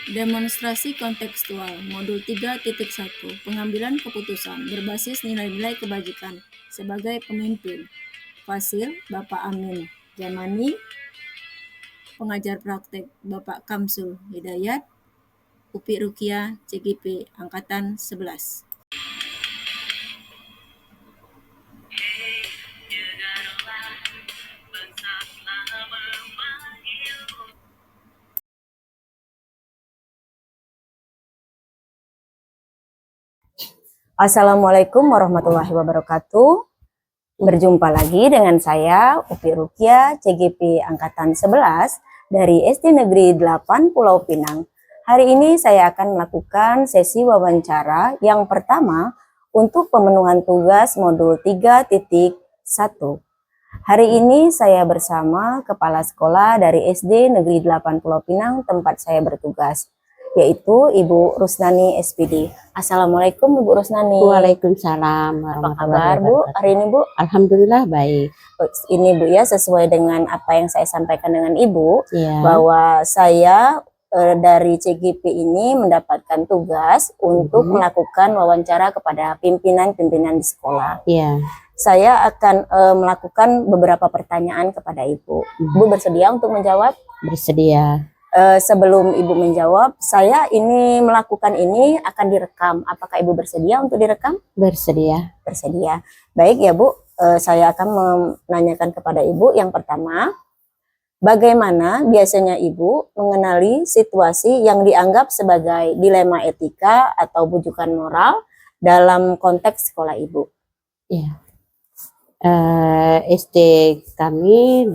Demonstrasi kontekstual Modul 3.1 Pengambilan keputusan berbasis nilai-nilai kebajikan sebagai pemimpin. Fasil Bapak Amin Jamani, pengajar praktek Bapak Kamsul Hidayat, Upi Rukia CGP Angkatan 11. Assalamualaikum warahmatullahi wabarakatuh. Berjumpa lagi dengan saya Upi Rukia CGP Angkatan 11 dari SD Negeri 8 Pulau Pinang. Hari ini saya akan melakukan sesi wawancara yang pertama untuk pemenuhan tugas modul 3.1. Hari ini saya bersama Kepala Sekolah dari SD Negeri 8 Pulau Pinang tempat saya bertugas, yaitu Ibu Rusnani SPD. Assalamualaikum Ibu Rusnani. Waalaikumsalam Apa kabar Bu hari ini Bu? Alhamdulillah baik. Ini Bu ya, sesuai dengan apa yang saya sampaikan dengan Ibu, Ya. bahwa saya dari CGP ini mendapatkan tugas untuk melakukan wawancara kepada pimpinan-pimpinan di sekolah. Ya. Saya akan melakukan beberapa pertanyaan kepada Ibu. Ibu bersedia untuk menjawab? Bersedia. Sebelum Ibu menjawab, saya ini melakukan ini akan direkam. Apakah Ibu bersedia untuk direkam? Bersedia. Bersedia. Baik ya Bu, saya akan menanyakan kepada Ibu yang pertama, bagaimana biasanya Ibu mengenali situasi yang dianggap sebagai dilema etika atau bujukan moral dalam konteks sekolah Ibu? Ya. SD kami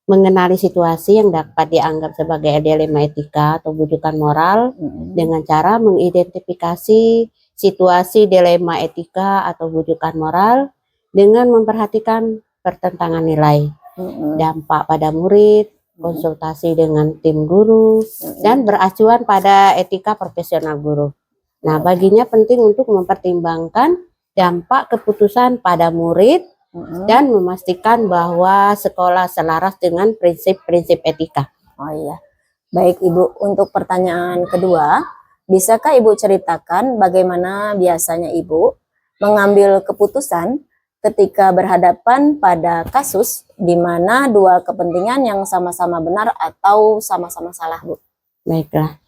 mengenali situasi yang dapat dianggap sebagai dilema etika atau bujukan moral dengan cara mengidentifikasi situasi dilema etika atau bujukan moral dengan memperhatikan pertentangan nilai, dampak pada murid, konsultasi dengan tim guru, dan beracuan pada etika profesional guru. Nah, baginya penting untuk mempertimbangkan dampak keputusan pada murid dan memastikan bahwa sekolah selaras dengan prinsip-prinsip etika. Oh iya, baik Ibu. Untuk pertanyaan kedua, bisakah Ibu ceritakan bagaimana biasanya Ibu mengambil keputusan ketika berhadapan pada kasus di mana dua kepentingan yang sama-sama benar atau sama-sama salah, Bu? Baiklah.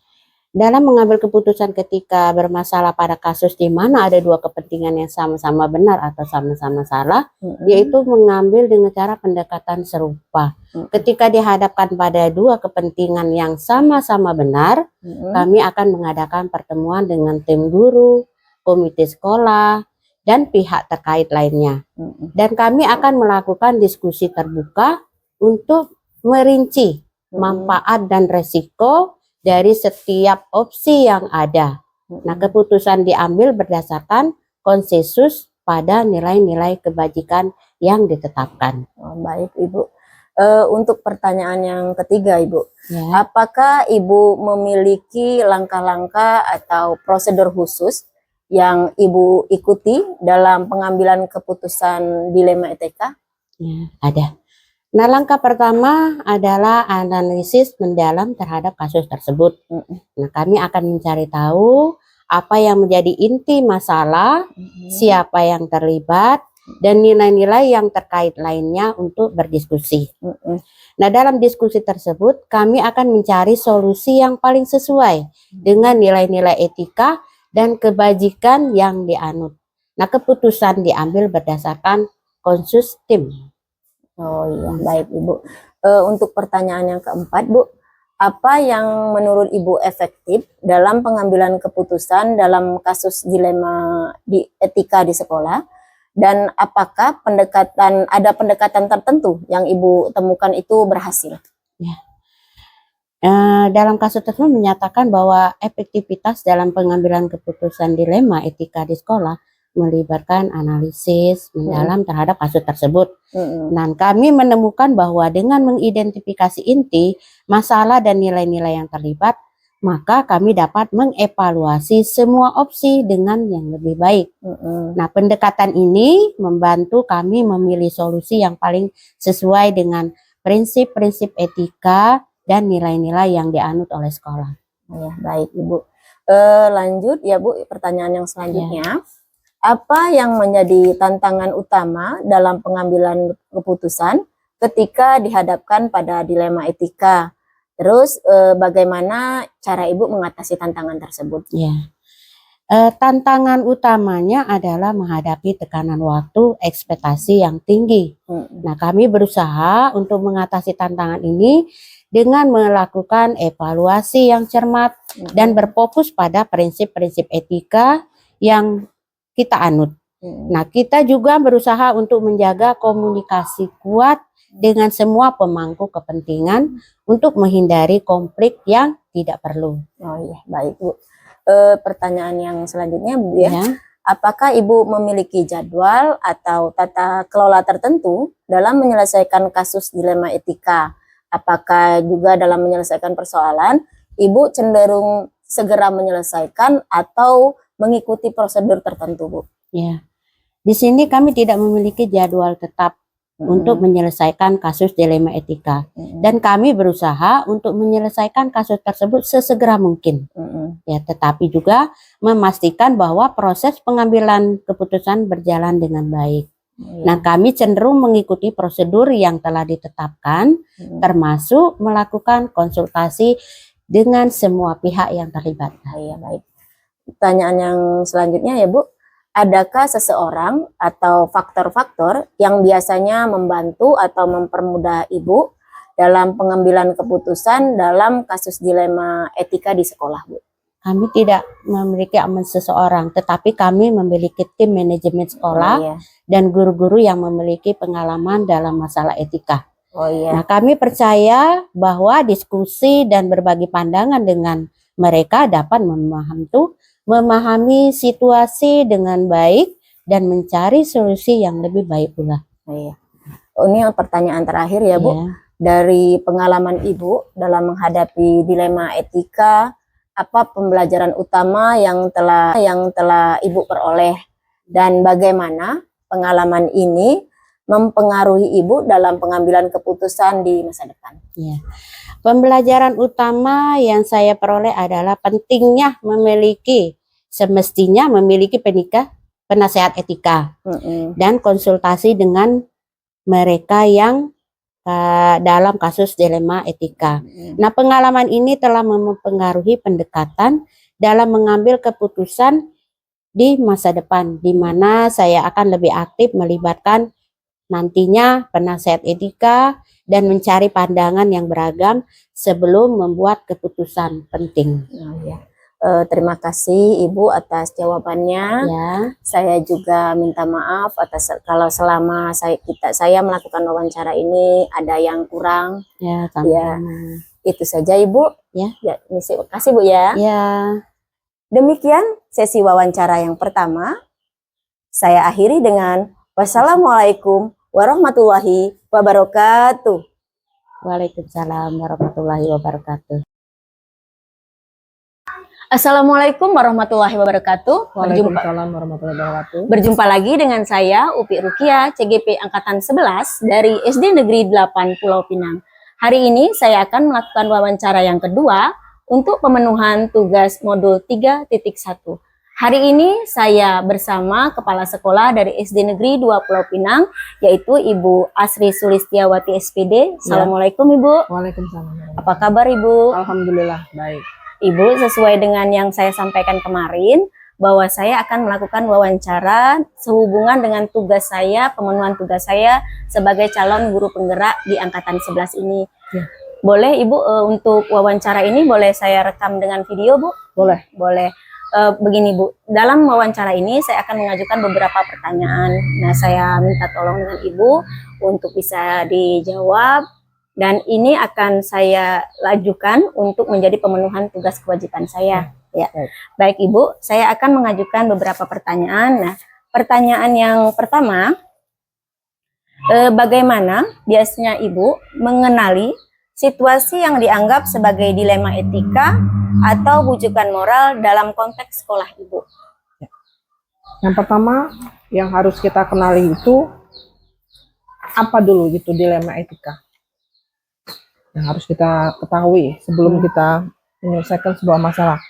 Dalam mengambil keputusan ketika bermasalah pada kasus di mana ada dua kepentingan yang sama-sama benar atau sama-sama salah, yaitu mengambil dengan cara pendekatan serupa. Ketika dihadapkan pada dua kepentingan yang sama-sama benar, kami akan mengadakan pertemuan dengan tim guru, komite sekolah, dan pihak terkait lainnya. Dan kami akan melakukan diskusi terbuka untuk merinci manfaat dan resiko dari setiap opsi yang ada. Nah, keputusan diambil berdasarkan konsensus pada nilai-nilai kebajikan yang ditetapkan. Oh, baik Ibu. Untuk pertanyaan yang ketiga Ibu, Ya. Apakah Ibu memiliki langkah-langkah atau prosedur khusus yang Ibu ikuti dalam pengambilan keputusan dilema etika? Ya, ada. Nah, langkah pertama adalah analisis mendalam terhadap kasus tersebut. Nah, kami akan mencari tahu apa yang menjadi inti masalah, siapa yang terlibat, dan nilai-nilai yang terkait lainnya untuk berdiskusi. Nah, dalam diskusi tersebut, kami akan mencari solusi yang paling sesuai dengan nilai-nilai etika dan kebajikan yang dianut. Nah, keputusan diambil berdasarkan konsensus tim. Oh iya, baik Ibu. Untuk pertanyaan yang keempat, Bu, apa yang menurut Ibu efektif dalam pengambilan keputusan dalam kasus dilema etika di sekolah? Dan apakah ada pendekatan tertentu yang Ibu temukan itu berhasil? Ya. Dalam kasus tersebut menyatakan bahwa efektivitas dalam pengambilan keputusan dilema etika di sekolah melibatkan analisis mendalam terhadap kasus tersebut. Nah, kami menemukan bahwa dengan mengidentifikasi inti masalah dan nilai-nilai yang terlibat, maka kami dapat mengevaluasi semua opsi dengan yang lebih baik. Nah, pendekatan ini membantu kami memilih solusi yang paling sesuai dengan prinsip-prinsip etika dan nilai-nilai yang dianut oleh sekolah. Ya, baik Ibu. Lanjut ya Bu, pertanyaan yang selanjutnya. Apa yang menjadi tantangan utama dalam pengambilan keputusan ketika dihadapkan pada dilema etika? Terus bagaimana cara Ibu mengatasi tantangan tersebut? Ya. Tantangan utamanya adalah menghadapi tekanan waktu, ekspektasi yang tinggi. Nah, kami berusaha untuk mengatasi tantangan ini dengan melakukan evaluasi yang cermat dan berfokus pada prinsip-prinsip etika yang kita anut. Nah, kita juga berusaha untuk menjaga komunikasi kuat dengan semua pemangku kepentingan untuk menghindari konflik yang tidak perlu. Oh iya, baik Bu. Pertanyaan yang selanjutnya Bu ya. Apakah Ibu memiliki jadwal atau tata kelola tertentu dalam menyelesaikan kasus dilema etika? Apakah juga dalam menyelesaikan persoalan Ibu cenderung segera menyelesaikan atau mengikuti prosedur tertentu Bu? Ya. Di sini kami tidak memiliki jadwal tetap untuk menyelesaikan kasus dilema etika. Dan kami berusaha untuk menyelesaikan kasus tersebut sesegera mungkin. Ya, tetapi juga memastikan bahwa proses pengambilan keputusan berjalan dengan baik. Nah, kami cenderung mengikuti prosedur yang telah ditetapkan, termasuk melakukan konsultasi dengan semua pihak yang terlibat. Iya, baik. Pertanyaan yang selanjutnya ya Bu. Adakah seseorang atau faktor-faktor yang biasanya membantu atau mempermudah Ibu dalam pengambilan keputusan dalam kasus dilema etika di sekolah, Bu? Kami tidak memiliki seseorang, tetapi kami memiliki tim manajemen sekolah dan guru-guru yang memiliki pengalaman dalam masalah etika. Nah, kami percaya bahwa diskusi dan berbagi pandangan dengan mereka dapat memahami situasi dengan baik dan mencari solusi yang lebih baik pula. Ini pertanyaan terakhir ya Bu. Dari pengalaman Ibu dalam menghadapi dilema etika, apa pembelajaran utama yang telah Ibu peroleh dan bagaimana pengalaman ini mempengaruhi Ibu dalam pengambilan keputusan di masa depan? Pembelajaran utama yang saya peroleh adalah pentingnya semestinya memiliki penasehat etika dan konsultasi dengan mereka yang dalam kasus dilema etika. Nah, pengalaman ini telah mempengaruhi pendekatan dalam mengambil keputusan di masa depan, di mana saya akan lebih aktif melibatkan nantinya penasehat etika dan mencari pandangan yang beragam sebelum membuat keputusan penting. Terima kasih Ibu atas jawabannya. Saya juga minta maaf atas kalau selama saya melakukan wawancara ini ada yang kurang. Itu saja Ibu. Terima kasih Bu ya. Demikian sesi wawancara yang pertama. Saya akhiri dengan wassalamualaikum warahmatullahi wabarakatuh. Waalaikumsalam warahmatullahi wabarakatuh. Assalamualaikum warahmatullahi wabarakatuh. Waalaikumsalam warahmatullahi wabarakatuh. Berjumpa lagi dengan saya Upi Rukia, CGP Angkatan 11 dari SD Negeri 8 Pulau Pinang. Hari ini saya akan melakukan wawancara yang kedua untuk pemenuhan tugas modul 3.1. Hari ini saya bersama Kepala Sekolah dari SD Negeri 2 Pulau Pinang, yaitu Ibu Asri Sulistiawati SPD. Assalamualaikum Ibu. Waalaikumsalam. Apa kabar Ibu? Alhamdulillah, baik. Ibu, sesuai dengan yang saya sampaikan kemarin, bahwa saya akan melakukan wawancara sehubungan dengan tugas saya, pemenuhan tugas saya sebagai calon guru penggerak di Angkatan 11 ini. Boleh Ibu, untuk wawancara ini boleh saya rekam dengan video Bu? Boleh. Boleh. Begini Bu, dalam wawancara ini saya akan mengajukan beberapa pertanyaan. Nah, saya minta tolong dengan Ibu untuk bisa dijawab, dan ini akan saya lajukan untuk menjadi pemenuhan tugas kewajiban saya. Baik Ibu, saya akan mengajukan beberapa pertanyaan. Nah, pertanyaan yang pertama, bagaimana biasanya Ibu mengenali situasi yang dianggap sebagai dilema etika atau bujukan moral dalam konteks sekolah Ibu? Yang pertama yang harus kita kenali itu apa dulu gitu dilema etika. yang harus kita ketahui sebelum kita menyelesaikan sebuah masalah.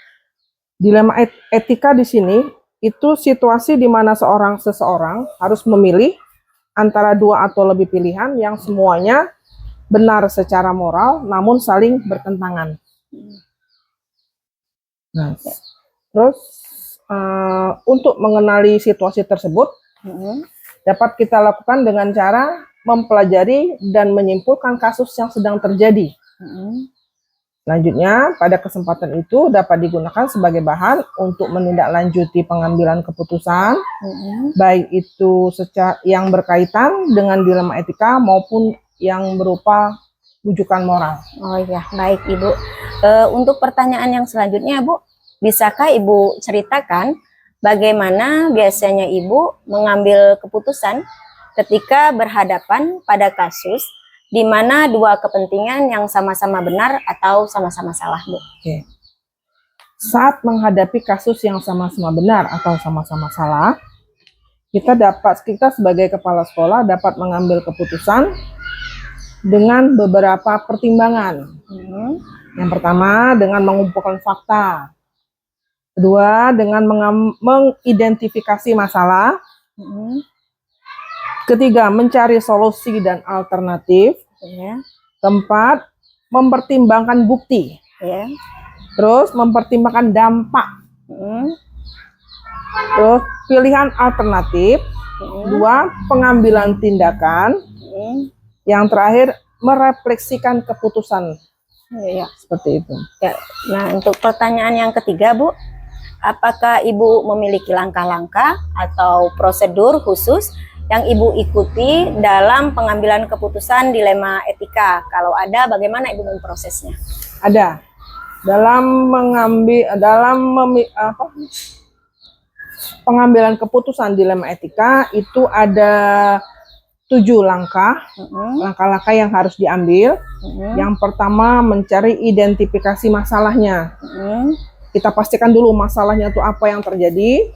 Dilema etika di sini itu situasi di mana seseorang harus memilih antara dua atau lebih pilihan yang semuanya benar secara moral namun saling bertentangan. Nah, terus untuk mengenali situasi tersebut dapat kita lakukan dengan cara mempelajari dan menyimpulkan kasus yang sedang terjadi. Selanjutnya, pada kesempatan itu dapat digunakan sebagai bahan untuk menindaklanjuti pengambilan keputusan, baik itu yang berkaitan dengan dilema etika maupun yang berupa rujukan moral. Oh iya, baik Ibu. Untuk pertanyaan yang selanjutnya, Bu, bisakah Ibu ceritakan bagaimana biasanya Ibu mengambil keputusan ketika berhadapan pada kasus di mana dua kepentingan yang sama-sama benar atau sama-sama salah, Bu? Oke. Saat menghadapi kasus yang sama-sama benar atau sama-sama salah, kita sebagai kepala sekolah dapat mengambil keputusan dengan beberapa pertimbangan. Yang pertama, dengan mengumpulkan fakta. Kedua, dengan mengidentifikasi masalah. Ketiga, mencari solusi dan alternatif. Keempat, mempertimbangkan bukti. Terus, mempertimbangkan dampak. Terus, pilihan alternatif. Dua, pengambilan tindakan. Yang terakhir, merefleksikan keputusan. Seperti itu. Ya. Nah, untuk pertanyaan yang ketiga, Bu, apakah Ibu memiliki langkah-langkah atau prosedur khusus yang Ibu ikuti dalam pengambilan keputusan dilema etika? Kalau ada, bagaimana Ibu memprosesnya? Ada. Pengambilan keputusan dilema etika itu ada 7 langkah, langkah-langkah yang harus diambil. Yang pertama, mencari identifikasi masalahnya. Kita pastikan dulu masalahnya itu apa yang terjadi.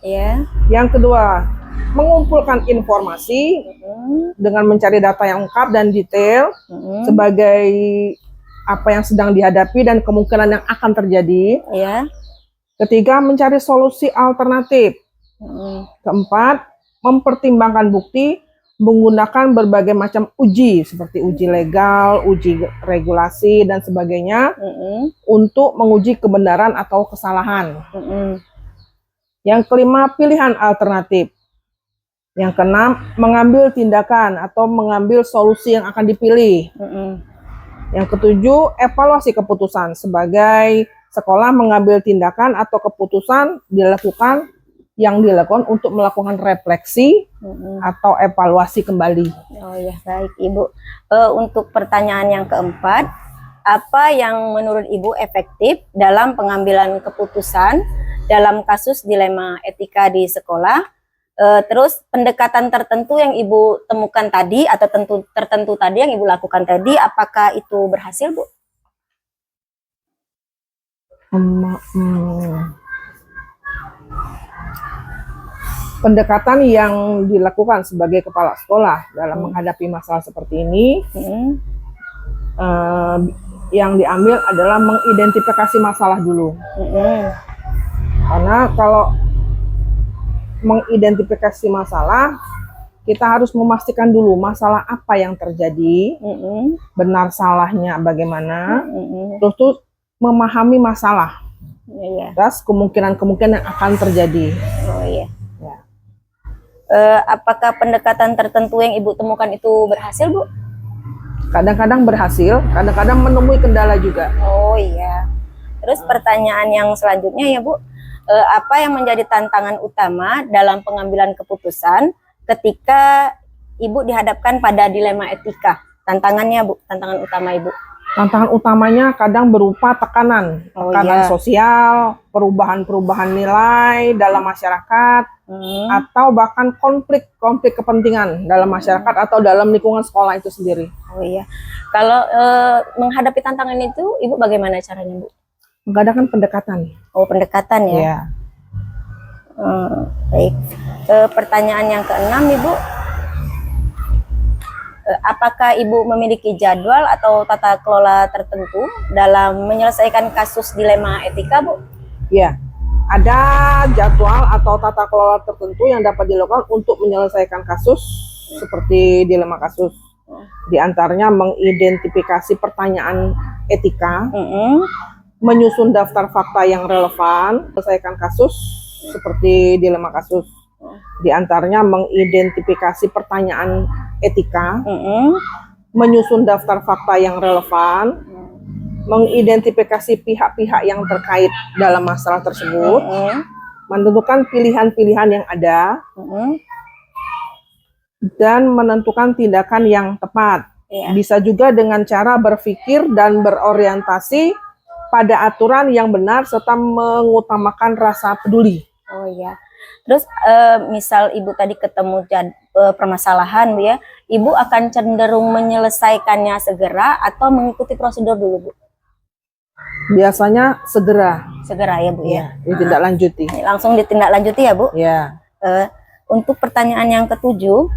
Yang kedua, mengumpulkan informasi dengan mencari data yang lengkap dan detail sebagai apa yang sedang dihadapi dan kemungkinan yang akan terjadi. Ketiga, mencari solusi alternatif. Keempat, mempertimbangkan bukti menggunakan berbagai macam uji seperti uji legal, uji regulasi dan sebagainya untuk menguji kebenaran atau kesalahan. Yang kelima, pilihan alternatif. Yang keenam, mengambil tindakan atau mengambil solusi yang akan dipilih. Yang ketujuh, evaluasi keputusan. Sebagai sekolah mengambil tindakan atau keputusan dilakukan untuk melakukan refleksi atau evaluasi kembali. Oh ya, baik Ibu. Untuk pertanyaan yang keempat, apa yang menurut Ibu efektif dalam pengambilan keputusan dalam kasus dilema etika di sekolah? Terus pendekatan tertentu yang Ibu temukan tadi atau tertentu tadi yang Ibu lakukan tadi, apakah itu berhasil, Bu? Pendekatan yang dilakukan sebagai kepala sekolah dalam menghadapi masalah seperti ini, yang diambil adalah mengidentifikasi masalah dulu. Karena kalau mengidentifikasi masalah, kita harus memastikan dulu masalah apa yang terjadi, benar salahnya bagaimana, terus tuh memahami masalah, terus kemungkinan-kemungkinan yang akan terjadi. Apakah pendekatan tertentu yang Ibu temukan itu berhasil, Bu? Kadang-kadang berhasil, kadang-kadang menemui kendala juga. Oh iya. Terus pertanyaan yang selanjutnya ya, Bu, apa yang menjadi tantangan utama dalam pengambilan keputusan ketika Ibu dihadapkan pada dilema etika? Tantangannya, Bu, tantangan utama Ibu. Tantangan utamanya kadang berupa tekanan sosial, perubahan-perubahan nilai dalam masyarakat, atau bahkan konflik kepentingan dalam masyarakat atau dalam lingkungan sekolah itu sendiri. Oh iya. Kalau menghadapi tantangan itu, Ibu bagaimana caranya, Bu? Mengadakan pendekatan. Oh, pendekatan ya? Iya. Baik. Pertanyaan yang keenam, Ibu. Apakah Ibu memiliki jadwal atau tata kelola tertentu dalam menyelesaikan kasus dilema etika, Bu? Ya, ada jadwal atau tata kelola tertentu yang dapat dilakukan untuk menyelesaikan kasus seperti dilema kasus. Di antaranya mengidentifikasi pertanyaan etika, menyusun daftar fakta yang relevan, menyelesaikan kasus seperti dilema kasus. Di antaranya mengidentifikasi pertanyaan etika, menyusun daftar fakta yang relevan, mengidentifikasi pihak-pihak yang terkait dalam masalah tersebut, menentukan pilihan-pilihan yang ada, dan menentukan tindakan yang tepat. Bisa juga dengan cara berpikir dan berorientasi pada aturan yang benar serta mengutamakan rasa peduli. Oh iya. Terus misal Ibu tadi ketemu permasalahan, Bu ya, Ibu akan cenderung menyelesaikannya segera atau mengikuti prosedur dulu, Bu? Biasanya segera. Segera ya, Bu ya. Ditindaklanjuti. Langsung ditindaklanjuti ya, Bu? Ya. Untuk pertanyaan yang ketujuh,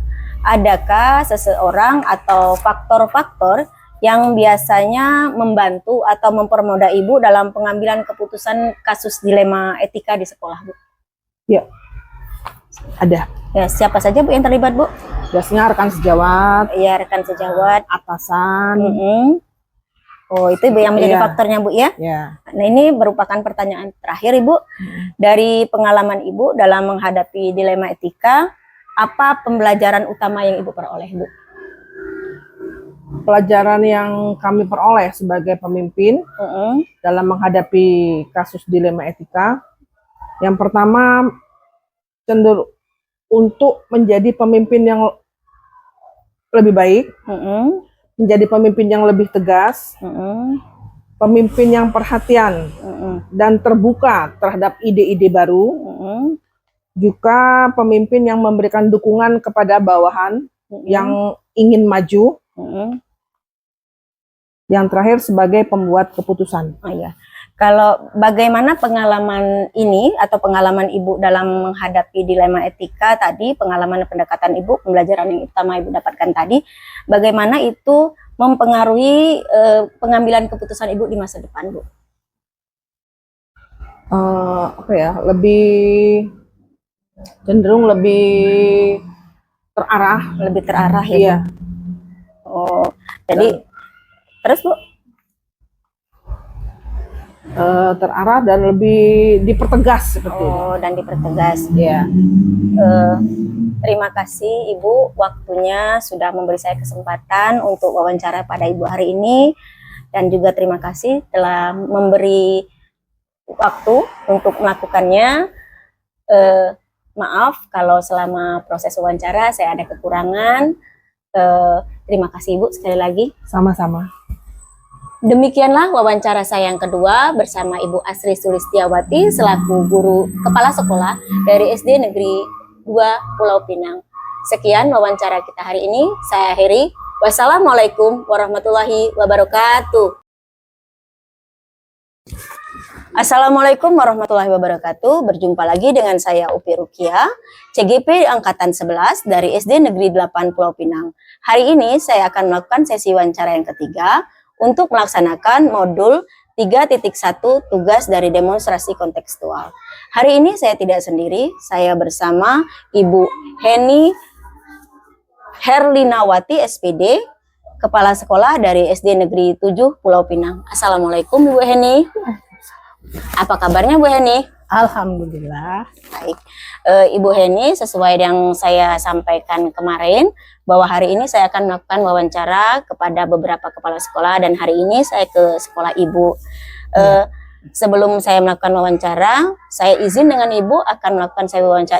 adakah seseorang atau faktor-faktor yang biasanya membantu atau mempermudah Ibu dalam pengambilan keputusan kasus dilema etika di sekolah, Bu? Ya, ada. Ya, siapa saja, Bu, yang terlibat, Bu? Biasanya rekan sejawat, Ya, rekan sejawat, atasan. Oh, itu Ibu yang menjadi Iya. faktornya, Bu ya? Ya. Nah, ini merupakan pertanyaan terakhir, Ibu. Dari pengalaman Ibu dalam menghadapi dilema etika, apa pembelajaran utama yang Ibu peroleh, Bu? Pelajaran yang kami peroleh sebagai pemimpin dalam menghadapi kasus dilema etika, yang pertama cenderung untuk menjadi pemimpin yang lebih baik, menjadi pemimpin yang lebih tegas, pemimpin yang perhatian dan terbuka terhadap ide-ide baru, juga pemimpin yang memberikan dukungan kepada bawahan yang ingin maju, yang terakhir sebagai pembuat keputusan. Oh iya. Kalau bagaimana pengalaman ini atau pengalaman Ibu dalam menghadapi dilema etika tadi, pengalaman pendekatan Ibu, pembelajaran yang utama Ibu dapatkan tadi, bagaimana itu mempengaruhi pengambilan keputusan Ibu di masa depan, Bu? Cenderung lebih terarah. Lebih terarah ya, Iya. Bu? Oh, jadi terus, Bu? Terarah dan lebih dipertegas seperti itu. Oh, dan dipertegas. Iya. Terima kasih Ibu, waktunya sudah memberi saya kesempatan untuk wawancara pada Ibu hari ini, dan juga terima kasih telah memberi waktu untuk melakukannya. Maaf kalau selama proses wawancara saya ada kekurangan. Terima kasih Ibu sekali lagi. Sama-sama. Demikianlah wawancara saya yang kedua bersama Ibu Asri Sulistiawati selaku guru kepala sekolah dari SD Negeri 2 Pulau Pinang. Sekian wawancara kita hari ini. Saya akhiri. Wassalamualaikum warahmatullahi wabarakatuh. Assalamualaikum warahmatullahi wabarakatuh. Berjumpa lagi dengan saya Upi Rukia, CGP Angkatan 11 dari SD Negeri 8 Pulau Pinang. Hari ini saya akan melakukan sesi wawancara yang ketiga untuk melaksanakan modul 3.1 tugas dari demonstrasi kontekstual. Hari ini saya tidak sendiri, saya bersama Ibu Heni Herlinawati SPD, Kepala Sekolah dari SD Negeri 7 Pulau Pinang. Assalamualaikum Bu Heni. Apa kabarnya Bu Heni? Alhamdulillah. Baik, Ibu Heni, sesuai yang saya sampaikan kemarin, bahwa hari ini saya akan melakukan wawancara kepada beberapa kepala sekolah, dan hari ini saya ke sekolah Ibu. Sebelum saya melakukan wawancara, saya izin dengan Ibu akan melakukan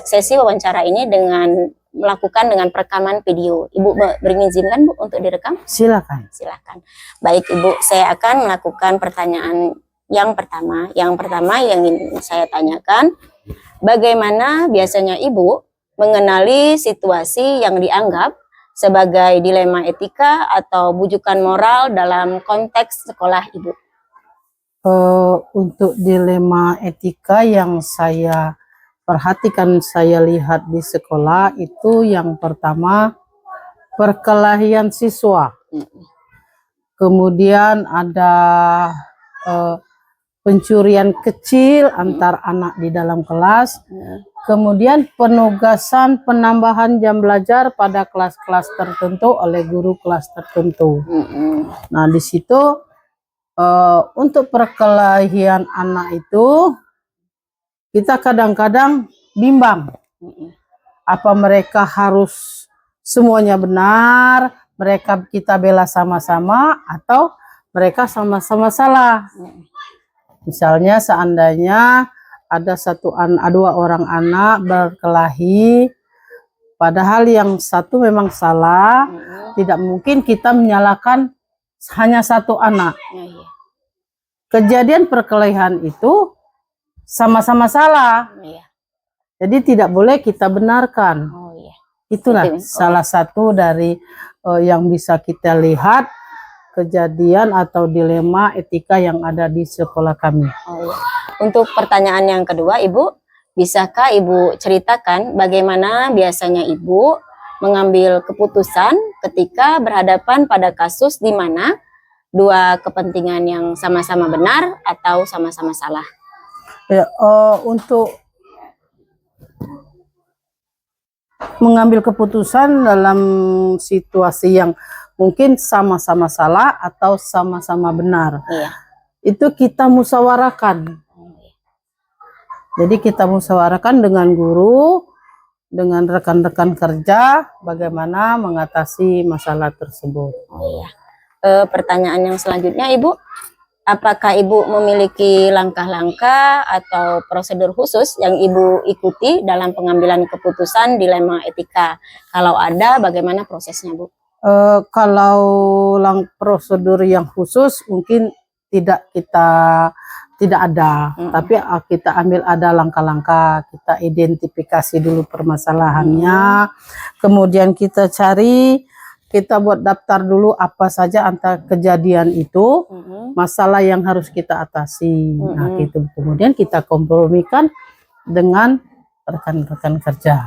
sesi wawancara ini dengan melakukan dengan perekaman video. Ibu berizinkan Bu untuk direkam? Silakan. Silakan. Baik Ibu, saya akan melakukan pertanyaan yang pertama. Yang pertama yang ingin saya tanyakan, bagaimana biasanya Ibu mengenali situasi yang dianggap sebagai dilema etika atau bujukan moral dalam konteks sekolah Ibu? Untuk dilema etika yang saya perhatikan, saya lihat di sekolah itu yang pertama perkelahian siswa. Kemudian ada pencurian kecil antar anak di dalam kelas. Kemudian penugasan penambahan jam belajar pada kelas-kelas tertentu oleh guru kelas tertentu. Nah, di situ untuk perkelahian anak itu kita kadang-kadang bimbang. Apa mereka harus semuanya benar, mereka kita bela sama-sama, atau mereka sama-sama salah. Misalnya seandainya ada dua orang anak berkelahi, padahal yang satu memang salah, tidak mungkin kita menyalahkan hanya satu anak. Kejadian perkelahian itu sama-sama salah, jadi tidak boleh kita benarkan. Itulah salah satu dari yang bisa kita lihat kejadian atau dilema etika yang ada di sekolah kami. Untuk pertanyaan yang kedua, Ibu, bisakah Ibu ceritakan bagaimana biasanya Ibu mengambil keputusan ketika berhadapan pada kasus di mana dua kepentingan yang sama-sama benar atau sama-sama salah? Ya, untuk mengambil keputusan dalam situasi yang mungkin sama-sama salah atau sama-sama benar, itu kita musyawarahkan. Jadi kita musyawarahkan dengan guru, dengan rekan-rekan kerja, bagaimana mengatasi masalah tersebut. Pertanyaan yang selanjutnya, Ibu, apakah Ibu memiliki langkah-langkah atau prosedur khusus yang Ibu ikuti dalam pengambilan keputusan dilema etika? Kalau ada, bagaimana prosesnya, Bu? Kalau prosedur yang khusus mungkin tidak ada, tapi kita ambil ada langkah-langkah, kita identifikasi dulu permasalahannya, kemudian kita buat daftar dulu apa saja antara kejadian itu, masalah yang harus kita atasi. Nah, gitu. Kemudian kita kompromikan dengan rekan-rekan kerja.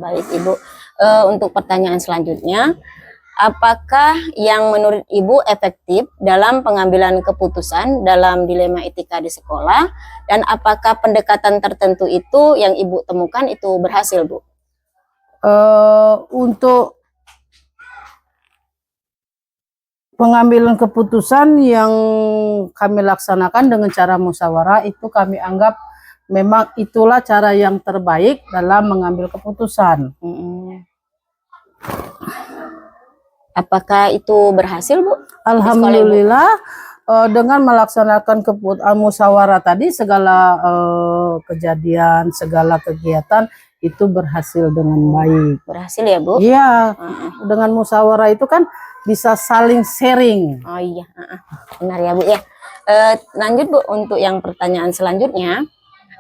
Baik, Ibu. Untuk pertanyaan selanjutnya, apakah yang menurut Ibu efektif dalam pengambilan keputusan dalam dilema etika di sekolah, dan apakah pendekatan tertentu itu yang Ibu temukan itu berhasil, Bu? Untuk pengambilan keputusan yang kami laksanakan dengan cara musyawarah itu kami anggap memang itulah cara yang terbaik dalam mengambil keputusan. Apakah itu berhasil, Bu? Alhamdulillah, dengan melaksanakan musyawarah tadi, segala kejadian, segala kegiatan itu berhasil dengan baik. Berhasil ya, Bu? Iya, dengan musyawarah itu kan bisa saling sharing. Benar ya, Bu ya. Lanjut, Bu, untuk yang pertanyaan selanjutnya.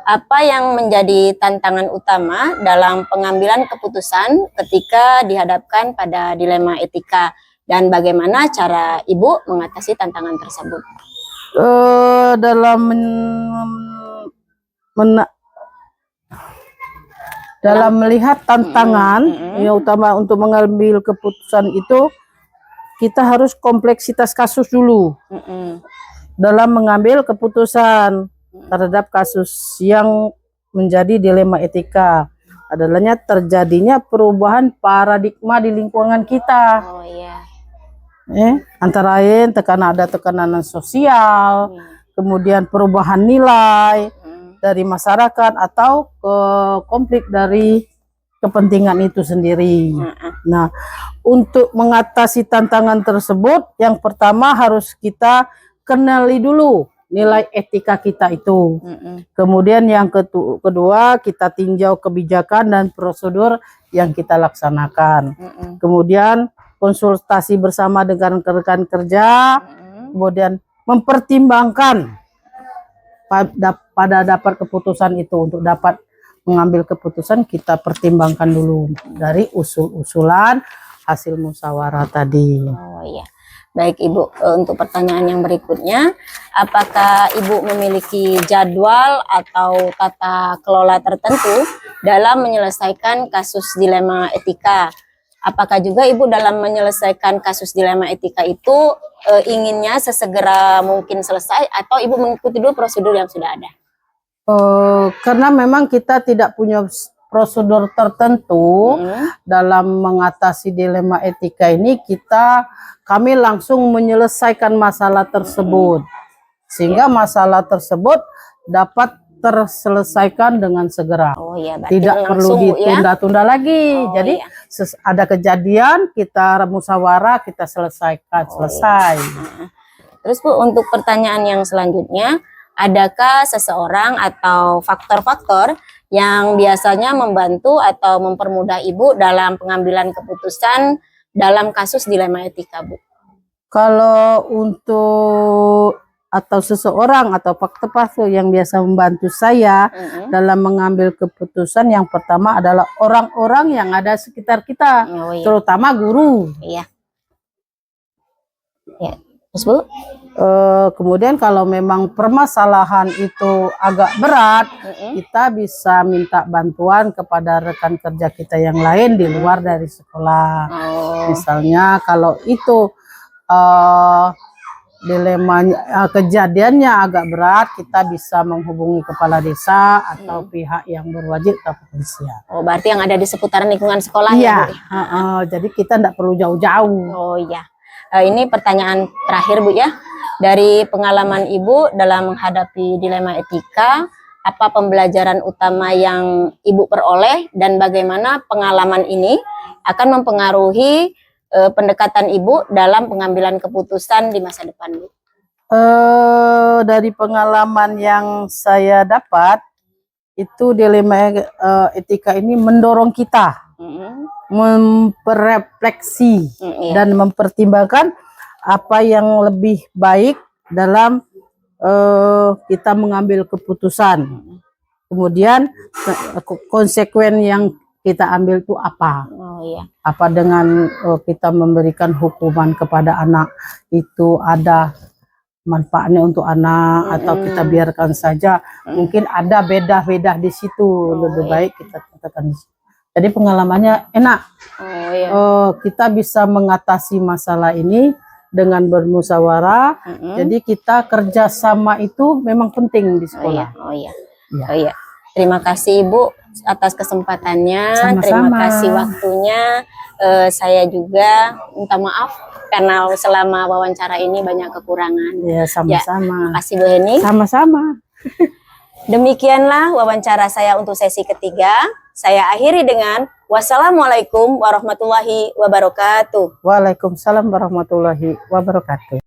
Apa yang menjadi tantangan utama dalam pengambilan keputusan ketika dihadapkan pada dilema etika, dan bagaimana cara Ibu mengatasi tantangan tersebut? Dalam melihat tantangan yang utama untuk mengambil keputusan itu, kita harus kompleksitas kasus dulu dalam mengambil keputusan terhadap kasus yang menjadi dilema etika. Adalahnya terjadinya perubahan paradigma di lingkungan kita. Antara lain ada tekanan sosial, kemudian perubahan nilai dari masyarakat, atau konflik dari kepentingan itu sendiri. Nah, untuk mengatasi tantangan tersebut, yang pertama harus kita kenali dulu nilai etika kita itu. Kemudian yang kedua, kita tinjau kebijakan dan prosedur yang kita laksanakan. Kemudian konsultasi bersama dengan rekan kerja, kemudian mempertimbangkan pada dapat keputusan itu. Untuk dapat mengambil keputusan, kita pertimbangkan dulu dari usul-usulan hasil musyawarah tadi. Baik, Ibu, untuk pertanyaan yang berikutnya, apakah Ibu memiliki jadwal atau tata kelola tertentu dalam menyelesaikan kasus dilema etika? Apakah juga Ibu dalam menyelesaikan kasus dilema etika itu inginnya sesegera mungkin selesai atau Ibu mengikuti dulu prosedur yang sudah ada? Karena memang kita tidak punya prosedur tertentu dalam mengatasi dilema etika ini, kami langsung menyelesaikan masalah tersebut sehingga masalah tersebut dapat terselesaikan dengan segera. Oh iya, Tidak perlu ditunda-tunda lagi. Jadi ada kejadian kita musyawarah, kita selesaikan, selesai. Terus Bu, untuk pertanyaan yang selanjutnya, adakah seseorang atau faktor-faktor yang biasanya membantu atau mempermudah Ibu dalam pengambilan keputusan dalam kasus dilema etika, Bu? Kalau untuk atau seseorang atau faktor-faktor yang biasa membantu saya dalam mengambil keputusan, yang pertama adalah orang-orang yang ada sekitar kita, terutama guru. Iya. Ya. Terus Bu? Kemudian kalau memang permasalahan itu agak berat, kita bisa minta bantuan kepada rekan kerja kita yang lain di luar dari sekolah. Misalnya kalau itu dilemanya, kejadiannya agak berat, kita bisa menghubungi kepala desa atau pihak yang berwajib atau kepolisian. Oh, berarti yang ada di seputaran lingkungan sekolah ya, Bu? Jadi kita tidak perlu jauh-jauh. Oh iya. Ini pertanyaan terakhir Bu ya. Dari pengalaman Ibu dalam menghadapi dilema etika, apa pembelajaran utama yang Ibu peroleh dan bagaimana pengalaman ini akan mempengaruhi pendekatan Ibu dalam pengambilan keputusan di masa depan, Bu? Dari pengalaman yang saya dapat, itu dilema etika ini mendorong kita memperefleksi dan mempertimbangkan apa yang lebih baik dalam kita mengambil keputusan. Kemudian konsekuen yang kita ambil itu apa? Apa dengan kita memberikan hukuman kepada anak itu ada manfaatnya untuk anak atau kita biarkan saja? Mungkin ada beda-beda di situ. Lebih baik kita katakan di situ. Jadi pengalamannya enak. Kita bisa mengatasi masalah ini dengan bermusyawarah. Jadi kita kerjasama itu memang penting di sekolah. Terima kasih Ibu atas kesempatannya. Sama-sama. Terima kasih waktunya. Saya juga minta maaf karena selama wawancara ini banyak kekurangan. Ya, sama-sama. Terima kasih Bu Heni. Sama-sama. Demikianlah wawancara saya untuk sesi ketiga. Saya akhiri dengan wassalamualaikum warahmatullahi wabarakatuh. Waalaikumsalam warahmatullahi wabarakatuh.